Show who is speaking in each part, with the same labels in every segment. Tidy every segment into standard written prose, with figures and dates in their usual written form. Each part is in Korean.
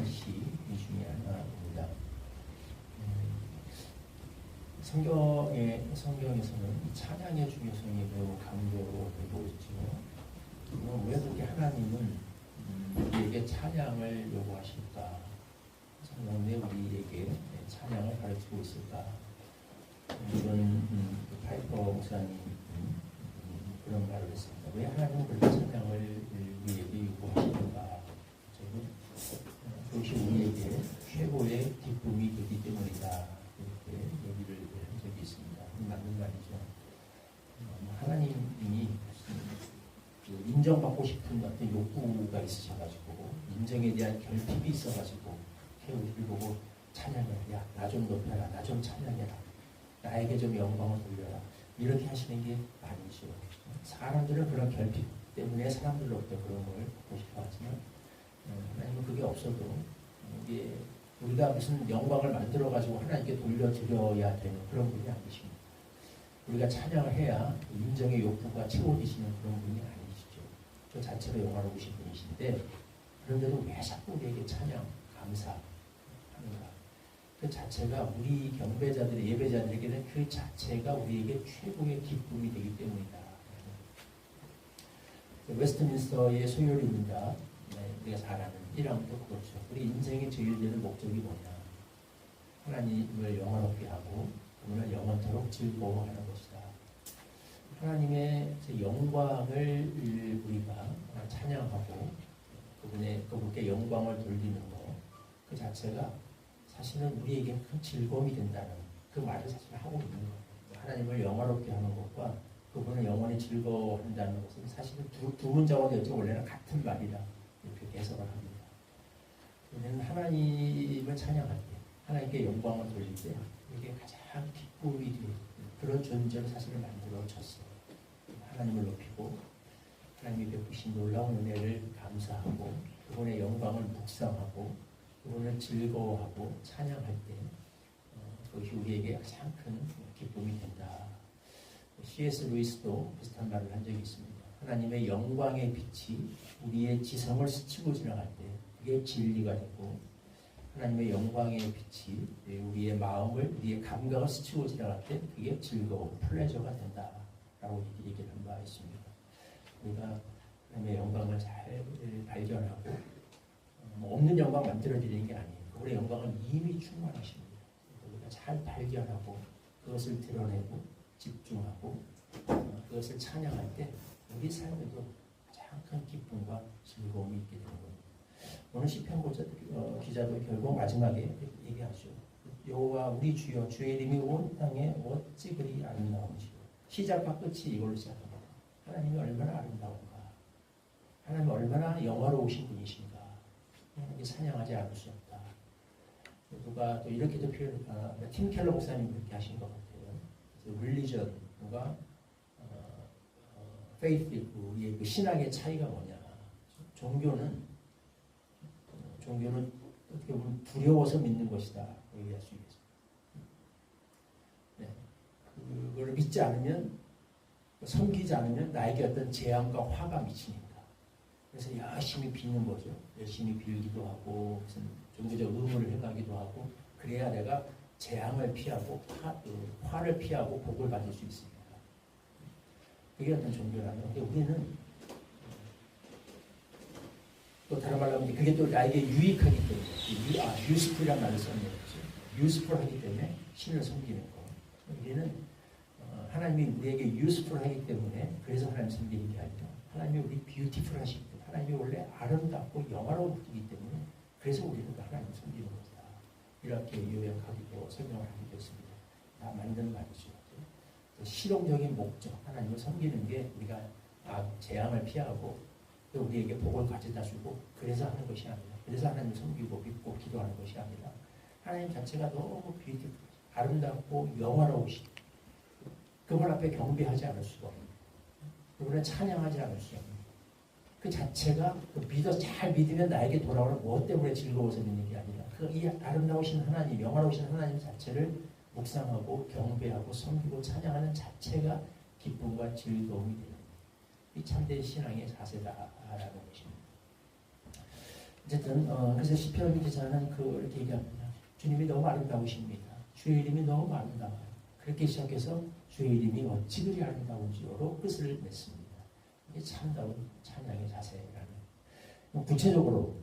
Speaker 1: 시 중에 하나입니다. 성경에서는 이 찬양의 중요성이 매우 강조되고 있죠. 왜 그렇게 하나님은 우리에게 찬양을 요구하실까? 성경은 왜 우리에게 찬양을 가르치고 있을까? 이런 파이퍼 목사님 그런 말을 했습니다. 왜 하나님은 그렇게 찬양을 우리에게 요구하시는가? 그것이 우리에게 최고의 기쁨이 되기 때문이다. 이렇게 얘기를 한 적이 있습니다. 맞는 말이죠. 하나님이 인정받고 싶은 어떤 욕구가 있으셔가지고 인정에 대한 결핍이 있어가지고 우리를 보고 찬양해. 야, 나 좀 높여라. 나 좀 찬양해라. 나에게 좀 영광을 돌려라. 이렇게 하시는 게 아니죠. 사람들은 그런 결핍 때문에 사람들로부터 그런 걸 받고 싶어 하지만 하나님은 그게 없어도 이게 우리가 무슨 영광을 만들어가지고 하나님께 돌려드려야 되는 그런 분이 아니십니다. 우리가 찬양을 해야 인정의 욕구가 채워지시는 그런 분이 아니시죠. 저 자체로 영화로우신 분이신데 그런데도 왜 자꾸 우리에게 찬양, 감사하는가? 그 자체가 우리 경배자들의 예배자들에게는 그 자체가 우리에게 최고의 기쁨이 되기 때문이다. 웨스트민스터의 소요리입니다. 우리가 잘 아는 1항도 그렇죠. 우리 인생의 제일 되는 목적이 뭐냐? 하나님을 영원롭게 하고 그분을 영원토록 즐거워하는 것이다. 하나님의 영광을 우리가 찬양하고 그분께 영광을 돌리는 것 그 자체가 사실은 우리에게 큰 즐거움이 된다는 그 말을 사실 하고 있는 거예요. 하나님을 영원롭게 하는 것과 그분을 영원히 즐거워한다는 것은 사실은 두 문장으로 되었죠. 원래는 같은 말이라 이렇게 해석을 합니다. 우리는 하나님을 찬양할 때, 하나님께 영광을 돌릴 때 이게 가장 기쁨이 되는 그런 존재로 사실을 만들어졌어요. 하나님을 높이고 하나님이 베푸신 놀라운 은혜를 감사하고 그분의 영광을 묵상하고 그분을 즐거워하고 찬양할 때 그것이 우리에게 가장 큰 기쁨이 된다. C.S. 루이스도 비슷한 말을 한 적이 있습니다. 하나님의 영광의 빛이 우리의 지성을 스치고 지나갈 때 그게 진리가 되고 하나님의 영광의 빛이 우리의 마음을, 우리의 감각을 스치고 지나갈 때 그게 즐거운 플레저가 된다라고 얘기를 한 바 있습니다. 우리가 하나님의 영광을 잘 발견하고 없는 영광 만들어드리는 게 아니에요. 그분의 영광은 이미 충만하십니다. 우리가 잘 발견하고 그것을 드러내고 집중하고 그것을 찬양할 때 우리 삶에도 가장 큰 기쁨과 즐거움이 있게 되는 겁니다. 오늘 시편 기자도 결국 마지막에 얘기하죠. 여호와 우리 주여 주의 이름이 온 땅에 어찌 그리 아름다운지요. 시작과 끝이 이걸로 시작합니다. 하나님이 얼마나 아름다운가. 하나님이 얼마나 영화로우신 분이신가. 하나님께 찬양하지 않을 수 없다. 누가 또 이렇게도 팀 켈러 목사님 그렇게 하신 것 같아요. 릴리전과 페이스, 우리의 그 신앙의 차이가 뭐냐. 종교는 어떻게 보면 두려워서 믿는 것이다. 얘기할 수 있겠습니다. 네. 그걸 믿지 않으면, 섬기지 않으면 나에게 어떤 재앙과 화가 미치니까. 그래서 열심히 빌는 거죠. 열심히 빌기도 하고, 무슨 종교적 의무를 행하기도 하고, 그래야 내가 재앙을 피하고, 화를 피하고 복을 받을 수 있습니다. 그게 어떤 종교라면, 근데 우리는 또 다른 말로 하면 그게 또 나에게 유익하기 때문에, 유스풀이라는 말을 썼네요. 유스풀하기 때문에 신을 섬기는 거. 우리는 하나님이 우리에게 유스풀하기 때문에 그래서 하나님 섬기는 게 아니라 하나님이 우리 뷰티풀하시기 때문에 하나님이 원래 아름답고 영화로운 분이기 때문에 그래서 우리는 하나님 섬기는 것이다. 이렇게 요약하기도 설명을 하기도 했습니다. 다 맞는 말이죠. 실용적인 목적, 하나님을 섬기는 게 우리가 재앙을 피하고 또 우리에게 복을 가져다 주고 그래서 하는 것이 아니라 그래서 하나님을 섬기고 믿고 기도하는 것이 아니라 하나님 자체가 너무 아름답고 영화로우시 그분 앞에 경배하지 않을 수가 없는 그분을 찬양하지 않을 수 없는 그 자체가 잘 믿으면 나에게 돌아오는 무엇 때문에 즐거워서 믿는 게 아니라 이 아름다우신 하나님, 영화로우신 하나님 자체를 묵상하고 경배하고 섬기고 찬양하는 자체가 기쁨과 즐거움이 되는 이 참된 신앙의 자세다라는 것입니다. 어쨌든 그래서 시편 기자는 이렇게 얘기합니다. 주님이 너무 아름다우십니다. 주의 이름이 너무 아름다워요. 그렇게 시작해서 주의 이름이 어찌 그리 아름다운지로 끝을 맺습니다. 이게 참다운 찬양의 자세라는. 구체적으로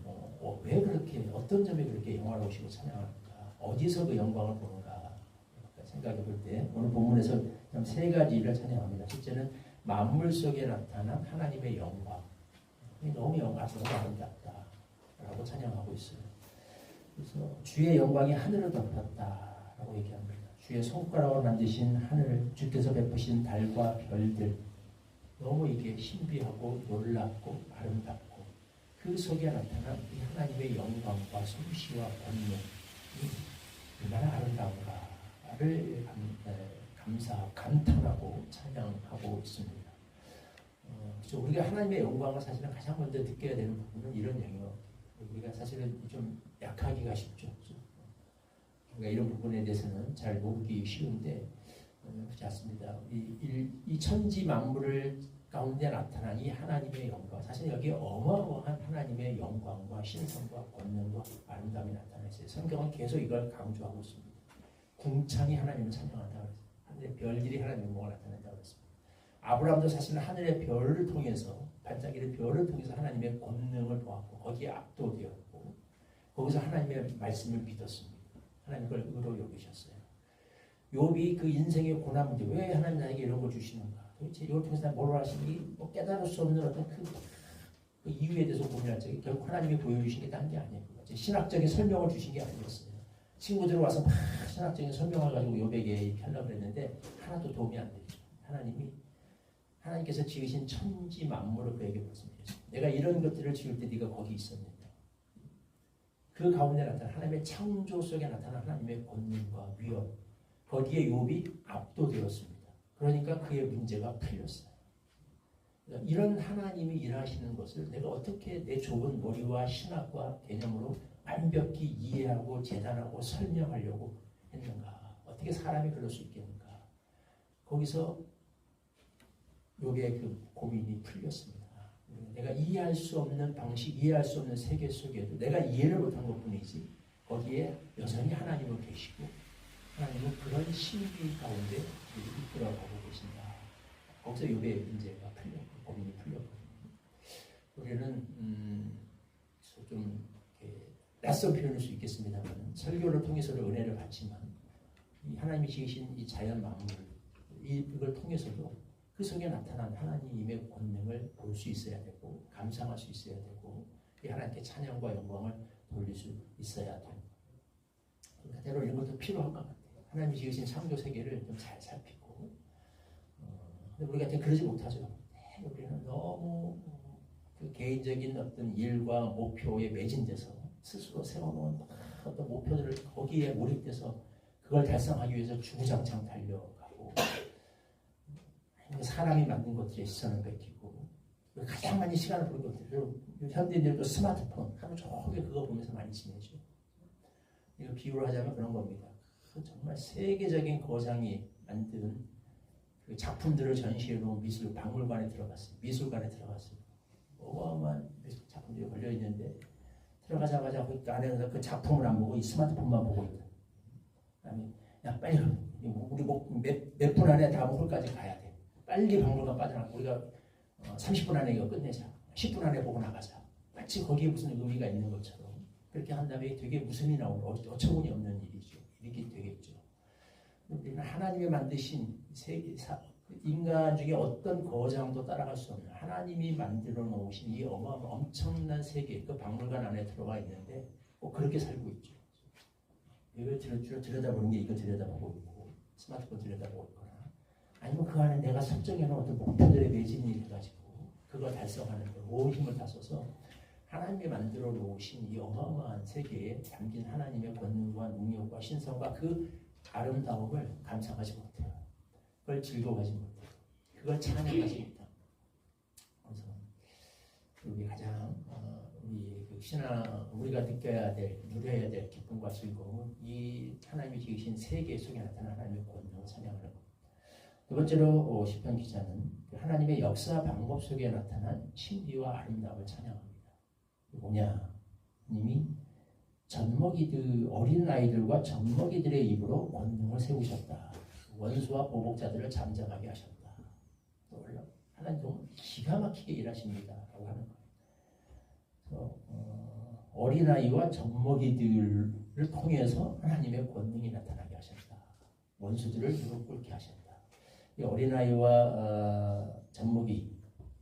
Speaker 1: 왜 그렇게 어떤 점이 그렇게 영화로우시고 찬양합니까? 어디서 그 영광을 보는가 생각해 볼 때 오늘 본문에서 세 가지를 찬양합니다. 첫째는 만물 속에 나타난 하나님의 영광. 너무 아름답다라고 찬양하고 있어요. 그래서 주의 영광이 하늘을 덮었다라고 얘기합니다. 주의 손가락으로 만드신 하늘, 주께서 베푸신 달과 별들, 너무 이게 신비하고 놀랍고 아름답고 그 속에 나타난 이 하나님의 영광과 솜씨와 권능이 얼마나 아름다운가를 감탄하고 찬양하고 있습니다. 그래서 우리가 하나님의 영광을 사실은 가장 먼저 느껴야 되는 부분은 이런 영역. 우리가 사실은 좀 약하기가 쉽죠. 우리가 이런 부분에 대해서는 잘 모르기 쉬운데 그렇지 않습니다. 이 천지 만물을 가운데 나타난 이 하나님의 영광, 사실 여기에 어마어마한 하나님의 영광과 신성과 권능과 아름다움이 나타나 있어요. 성경은 계속 이걸 강조하고 있습니다. 궁창이 하나님을 찬양한다고 했어요. 하늘의 별들이 하나님의 영광을 나타낸다고 했습니다. 아브라함도 사실은 하늘의 별을 통해서 반짝이는 별을 통해서 하나님의 권능을 보았고 거기에 압도되었고 거기서 하나님의 말씀을 믿었습니다. 하나님 그걸 의로 여기셨어요. 욥이 그 인생의 고난 문제, 왜 하나님 나에게 이런 걸 주시는가? 도대체 이걸 통해서 뭘 하시니? 깨달을 수 없는 어떤 그 이유에 대해서 고민할 적에 결국 하나님이 보여주신 게 딴 게 아니에요. 신학적인 설명을 주신 게 아니었어요. 친구들 와서 막 신학적인 설명을 가지고 욥에게 하려고 했는데 하나도 도움이 안 되죠. 하나님께서 지으신 천지 만물을 그에게 말씀드렸어요. 내가 이런 것들을 지을 때 네가 거기 있었는데 그 가운데 나타난 하나님의 창조 속에 나타난 하나님의 권능과 위엄, 거기에 욥이 압도되었습니다. 그러니까 그의 문제가 풀렸어요. 그러니까 이런 하나님이 일하시는 것을 내가 어떻게 내 좁은 머리와 신학과 개념으로 완벽히 이해하고 재단하고 설명하려고 했는가? 어떻게 사람이 그럴 수 있겠는가? 거기서 욥의 그 고민이 풀렸습니다. 내가 이해할 수 없는 방식, 이해할 수 없는 세계 속에도 내가 이해를 못한 것뿐이지 거기에 여전히 하나님은 계시고 하나님은 그런 신비 가운데 이끌어가고 계신다. 거기서 욥의 문제가 풀렸고 고민이 풀렸거든요. 우리는 좀 낯선 표현일 수 있겠습니다만 설교를 통해서도 은혜를 받지만 이 하나님이 지으신 이 자연 만물 이걸 통해서도 그 속에 나타난 하나님의 권능을 볼 수 있어야 되고 감상할 수 있어야 되고 하나님께 찬양과 영광을 돌릴 수 있어야 되고 그러니까 때로 이런 것도 필요한 것 같아요. 하나님이 지으신 창조 세계를 좀 잘 살피고 근데 우리가 그러지 못하죠. 우리는 너무 그 개인적인 어떤 일과 목표에 매진돼서 스스로 세워놓은 어떤 목표들을 거기에 몰입돼서 그걸 달성하기 위해서 주구장창 달려가고 사람이 만든 것들에 시선을 뺏기고 가장 많이 시간을 보는 것들 현대인들도 스마트폰 하루 종일 그거 보면서 많이 지내죠. 이거 비유를 하자면 그런 겁니다. 정말 세계적인 거장이 만든 그 작품들을 전시해 놓은 박물관에 들어갔어요. 미술관에 들어갔어요. 어마어마한 작품들이 걸려 있는데 들어가자마자 그 안에서 그 작품을 안 보고 이 스마트폰만 보고 있다. 아니, 야 빨리 우리 몇 분 안에 다음 홀까지 가야 돼. 빨리 박물관 빠져나가. 우리가 30분 안에 이거 끝내자. 10분 안에 보고 나가자. 마치 거기에 무슨 의미가 있는 것처럼 그렇게 한 다음에 되게 웃음이 나오고 어처구니 없는 일이죠. 이렇게 되겠죠. 우리는 하나님이 만드신 인간 중에 어떤 거장도 따라갈 수 없는 하나님이 만들어 놓으신 이 엄청난 세계, 그 박물관 안에 들어가 있는데 꼭 그렇게 살고 있죠. 이걸 들여다보는 게 이거 들여다보고 있고 스마트폰 들여다보고 있거나 아니면 그 안에 내가 설정해 놓은 어떤 목표들의 매진이 해가지고 그걸 달성하는 데 온 힘을 다 써서 하나님이 만들어 놓으신 이 어마어마한 세계에 담긴 하나님의 권능과 능력과 신성과 그 아름다움을 감상하지 못해요. 그걸 즐거워하지 못해요. 그걸 찬양하지 못해요. 그래서 우리 가장 우리 그 우리가 느껴야 될, 누려야 될 기쁨과 즐거움은 이 하나님이 지으신 세계 속에 나타난 하나님의 권능을 찬양하는 것. 두 번째로 시편 기자는 하나님의 역사 방법 속에 나타난 신비와 아름다움을 찬양합니다. 뭐냐? 하나님이 젖먹이들 어린 아이들과 젖먹이들의 입으로 권능을 세우셨다. 원수와 보복자들을 잠잠하게 하셨다. 놀라 하나님 정말 기가 막히게 일하십니다라고 하는 거예요. 그래서 어린 아이와 젖먹이들을 통해서 하나님의 권능이 나타나게 하셨다. 원수들을 무릎 꿇게 하셨다. 이 어린 아이와 젖먹이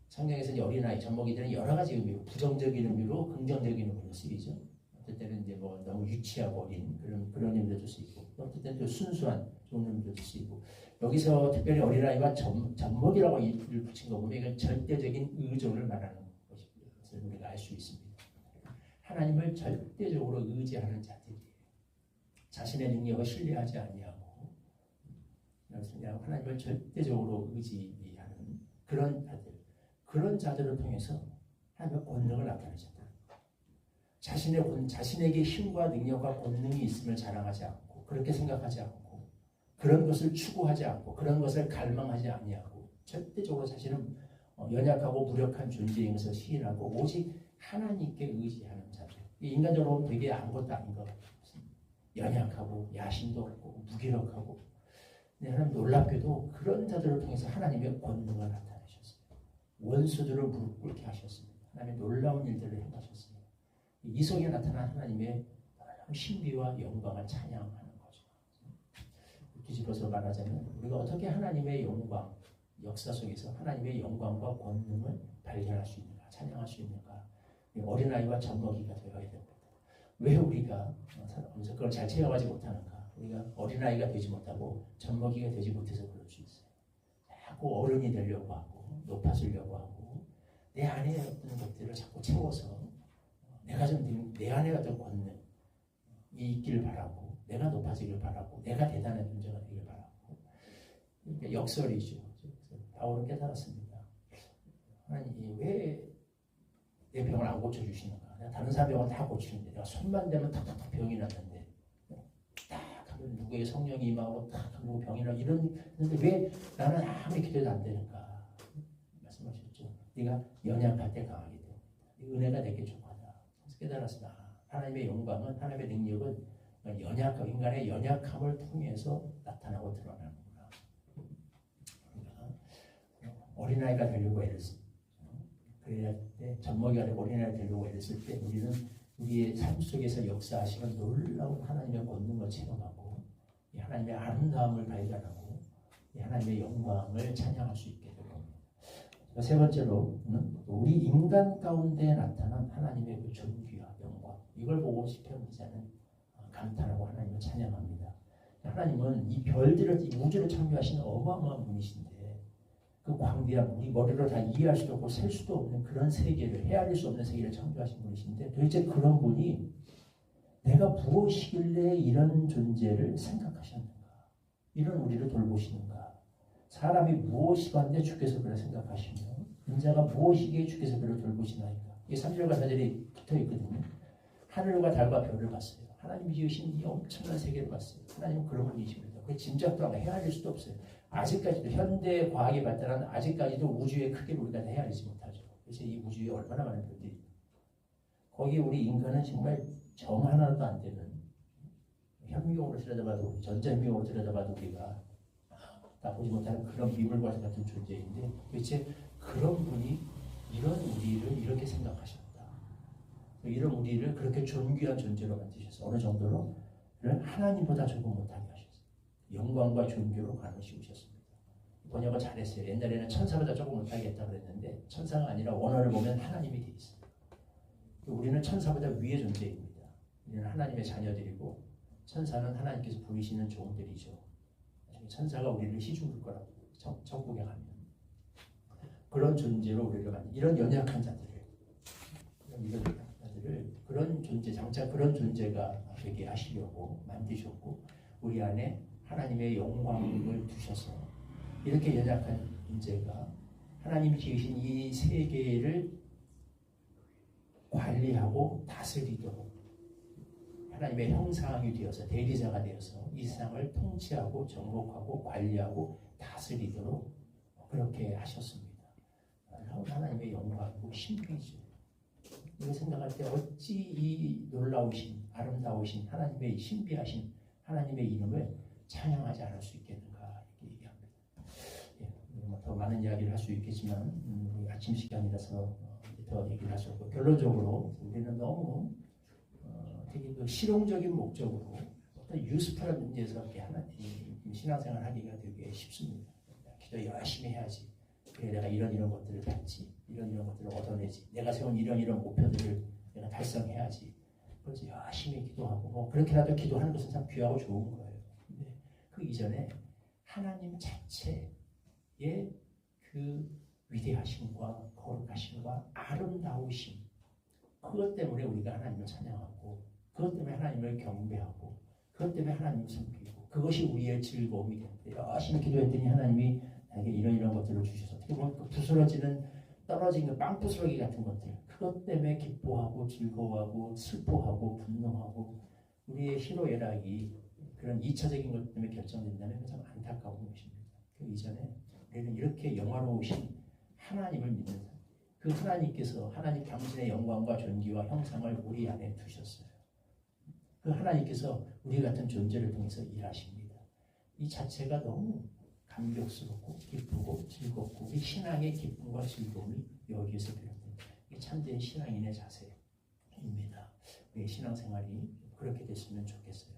Speaker 1: 성경에서 이 어린 아이, 젖먹이들은 여러 가지 의미로 부정적인 의미로 긍정적인 의미로 쓰이죠. 어떨 때는 이제 뭐 너무 유치하고 어린 그런 의미도 줄 수 있고, 어떨 때는 또 순수한 좋은 의미도 줄 수 있고, 여기서 특별히 어린아이와 젖먹이라고 이를 붙인 거 보면 이건 절대적인 의존을 말하는 것을 우리가 알 수 있습니다. 하나님을 절대적으로 의지하는 자들이에요. 자신의 능력을 신뢰하지 아니하고 그냥 하나님을 절대적으로 의지하는 그런 자들, 그런 자들을 통해서 하나님의 권능을 나타내셨다. 자신에게 힘과 능력과 권능이 있음을 자랑하지 않고, 그렇게 생각하지 않고, 그런 것을 추구하지 않고, 그런 것을 갈망하지 아니하고, 절대적으로 자신은 연약하고 무력한 존재인 것을 시인하고 오직 하나님께 의지하는 자들. 인간적으로 보면 되게 아무것도 아닌 것 같아요. 연약하고 야심도 없고 무기력하고, 하나님 놀랍게도 그런 자들을 통해서 하나님의 권능을 나타내셨어요. 원수들을 무릎 꿇게 하셨습니다. 하나님의 놀라운 일들을 행하셨습니다. 이 속에 나타난 하나님의 신비와 영광을 찬양하는 거죠. 뒤집어서 말하자면 우리가 어떻게 하나님의 영광, 역사 속에서 하나님의 영광과 권능을 발견할 수 있는가, 찬양할 수 있는가. 어린아이와 젖먹이가 되어야 됩니다. 왜 우리가 그걸 잘 체험하지 못하는가? 우리가 어린아이가 되지 못하고 젖먹이가 되지 못해서 그럴 수 있어요. 자꾸 어른이 되려고 하고 높아지려고 하고 내 안에 어떤 것들을 자꾸 채워서 내가 내 안에 어떤 권능이 있기를 바라고, 내가 높아지길 바라고, 내가 대단한 존재가 되길 바라고. 그러니까 역설이죠. 바울은 깨달았습니다. 하나님 왜 내 병을 안 고쳐주시는가? 내가 다른 사람 병을 다 고치는데, 내가 손만 대면 탁탁탁 병이 났는데, 딱 하면 누구의 성령이 임하고 딱 누구 병이 나 이런데 왜 나는 아무리 기도해도 안 되는가? 말씀하셨죠. 네가 연약할 때 강하게 됩니다. 은혜가 내게 족하다. 그래서 깨달았습니다. 하나님의 영광은, 하나님의 능력은 연약함, 인간의 연약함을 통해서 나타나고 드러나는구나. 그러니까 어린아이가 되려고 애를 씁니다. 그래야 때 젖먹이가 되고 어린아이가 되려고 애를 쓸 때 우리는 우리의 삶 속에서 역사하시는 놀라운 하나님의 권능을 체험하고 이 하나님의 아름다움을 발견하고 이 하나님의 영광을 찬양할 수 있게 됩니다. 세 번째로는 우리 인간 가운데 나타난 하나님의 그 존귀와 영광, 이걸 보고 시편 기자는 감탄하고 하나님을 찬양합니다. 하나님은 이 별들을, 이 우주를 창조하신 어마어마한 분이신데, 그 광대한 우리 머리로 다 이해할 수도 없고 셀 수도 없는 그런 세계를, 헤아릴 수 없는 세계를 창조하신 분이신데, 도대체 그런 분이 내가 무엇이길래 이런 존재를 생각하셨는가? 이런 우리를 돌보시는가? 사람이 무엇이건데 주께서 그를 생각하시며 인자가 무엇이기에 주께서 그를 돌보시나이까? 이 3절과 4절이 붙어 있거든요. 하늘과 달과 별을 봤어요. 하나님이 지으신 이 엄청난 세계를 봤어요. 하나님은 그런 분이십니다. 그 짐작도 하고 헤아릴 수도 없어요. 아직까지도 현대 과학이 발달한 아직까지도 우주의 크기를 우리가 헤아리지 못하죠. 그래서 이 우주에 얼마나 많은 별들이, 거기 우리 인간은 정말 점 하나도 안 되는, 현미경으로 들여다봐도, 전자현미경으로 들여다봐도 우리가 다 보지 못하는 그런 미물과 같은 존재인데, 도대체 그런 분이 이런 우리를 이렇게 생각하셨다. 이런 우리를 그렇게 존귀한 존재로 만드셔서 어느 정도로 하나님보다 조금 못하게 하셨어요. 영광과 존귀로 가는 씌우셨습니다. 번역을 잘했어요. 옛날에는 천사보다 조금 못하게 했다고 그랬는데, 천사가 아니라 원어를 보면 하나님이 되어 있어요. 우리는 천사보다 위의 존재입니다. 우리는 하나님의 자녀들이고, 천사는 하나님께서 부르시는 종들이죠. 천사가 우리를 희죽을 거라고, 천국에 가면. 그런 존재로 우리를 만든, 이런 연약한 자들을, 그런 존재, 장차 그런 존재가 되게 하시려고 만드셨고, 우리 안에 하나님의 영광을 두셔서 이렇게 연약한 존재가 하나님이 지으신 이 세계를 관리하고 다스리도록 하나님의 형상이 되어서, 대리자가 되어서 이 세상을 통치하고 정복하고 관리하고 다스리도록 그렇게 하셨습니다. 하나님의 영광이고 신비죠. 이거 생각할 때 어찌 이 놀라우신 아름다우신 하나님의 신비하신 하나님의 이름을 찬양하지 않을 수 있겠는가 이렇게 얘기합니다. 예, 더 많은 이야기를 할 수 있겠지만 우리 아침 시간이라서 더 얘기를 할 수 없고 결론적으로 우리는 너무 되게 그 실용적인 목적으로 어떤 유스풀한 문제에서 이렇게 하나님 신앙생활 하기가 되게 쉽습니다. 기도 열심히 해야지. 그래 내가 이런 것들을 받지. 이런 것들을 얻어내지. 내가 세운 이런 목표들을 내가 달성해야지. 그래서 열심히 기도하고 그렇게라도 기도하는 것은 참 귀하고 좋은 거예요. 근데 그 이전에 하나님 자체의 그 위대하심과 거룩하심과 아름다우심 그것 때문에 우리가 하나님을 찬양하고 그것 때문에 하나님을 경배하고 그것 때문에 하나님을 섬기고 그것이 우리의 즐거움이 되는데 열심히 기도했더니 하나님이 나에게 이런 것들을 주셔서 어떻게 보면 그 부스러지는 떨어진 그 빵부스러기 같은 것들 그것 때문에 기뻐하고 즐거워하고 슬퍼하고 분노하고 우리의 희로애락이 그런 2차적인 것 때문에 결정된다면 참 안타까운 것입니다. 그 이전에 우리는 이렇게 영화로우신 하나님을 믿는 사람 그 하나님께서 하나님 당신의 영광과 존귀와 형상을 우리 안에 두셨어요. 그 하나님께서 우리 같은 존재를 통해서 일하십니다. 이 자체가 너무 감격스럽고 기쁘고 즐겁고 우리 신앙의 기쁨과 즐거움이 여기에서 비롯됩니다. 이게 참된 신앙인의 자세입니다. 우리의 신앙생활이 그렇게 됐으면 좋겠어요.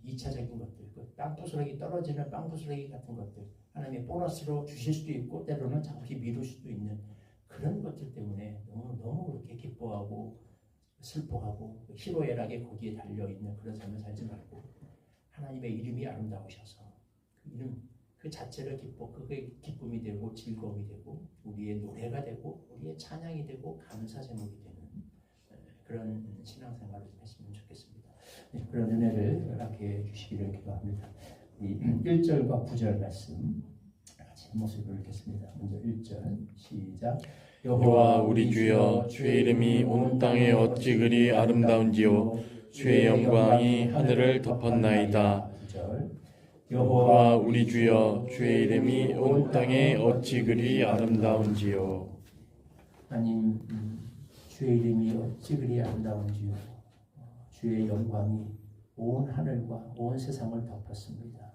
Speaker 1: 2차적인 것들, 그 땅부스러기 떨어지는 빵부스러기 같은 것들 하나님의 보너스로 주실 수도 있고 때로는 자꾸 미룰 수도 있는 그런 것들 때문에 너무 그렇게 기뻐하고 슬퍼하고 희로애락에 거기에 달려있는 그런 삶을 살지 말고 하나님의 이름이 아름다우셔서 그 이름 그 자체를 그게 기쁨이 되고 즐거움이 되고 우리의 노래가 되고 우리의 찬양이 되고 감사 제목이 되는 그런 신앙생활을 좀 했으면 좋겠습니다. 네, 그런 은혜를 허락해 주시기를 기도합니다. 이 1절과 9절 말씀 같이 한 목소리로 읽겠습니다. 먼저 1절 시작.
Speaker 2: 여호와 우리 주여 주의 이름이 온 땅에 어찌 그리 아름다운지요 주의 영광이 하늘을 덮었나이다.
Speaker 1: 2절
Speaker 2: 여호와 우리 주여 주의 이름이 온 땅에 어찌 그리 아름다운지요.
Speaker 1: 하나님 주의 이름이 어찌 그리 아름다운지요. 주의 영광이 온 하늘과 온 세상을 덮었습니다.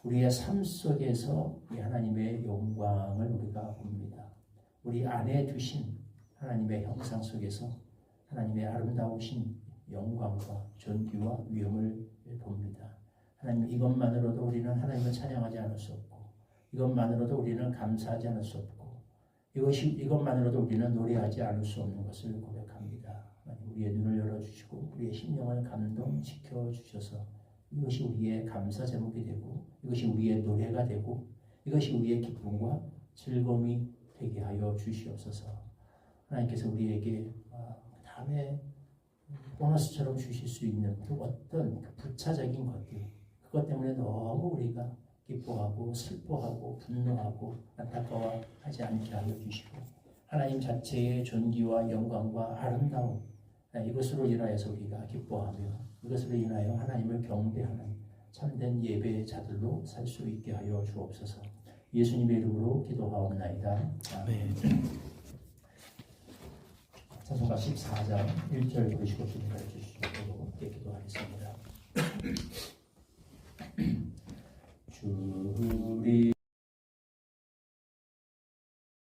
Speaker 1: 우리의 삶 속에서 이 하나님의 영광을 우리가 봅니다. 우리 안에 두신 하나님의 형상 속에서 하나님의 아름다우신 영광과 존귀와 위엄을 봅니다. 하나님 이것만으로도 우리는 하나님을 찬양하지 않을 수 없고 이것만으로도 우리는 감사하지 않을 수 없고 이것만으로도 우리는 노래하지 않을 수 없는 것을 고백합니다. 우리의 눈을 열어주시고 우리의 심령을 감동시켜 주셔서 이것이 우리의 감사 제목이 되고 이것이 우리의 노래가 되고 이것이 우리의 기쁨과 즐거움이 되게 하여 주시옵소서. 하나님께서 우리에게 다음에 보너스처럼 주실 수 있는 그 어떤 부차적인 것들 그것 때문에 너무 우리가 기뻐하고 슬퍼하고 분노하고 안타까워하지 않게 하여 주시고 하나님 자체의 존귀와 영광과 아름다움 이것으로 인하여서 우리가 기뻐하며 이것으로 인하여 하나님을 경배하는 참된 예배자들로 살 수 있게 하여 주옵소서. 예수님의 이름으로 기도하옵나이다. 아멘. 찬송가 14장 1절 부르시고 기도해 주시고 함께 기도하겠습니다.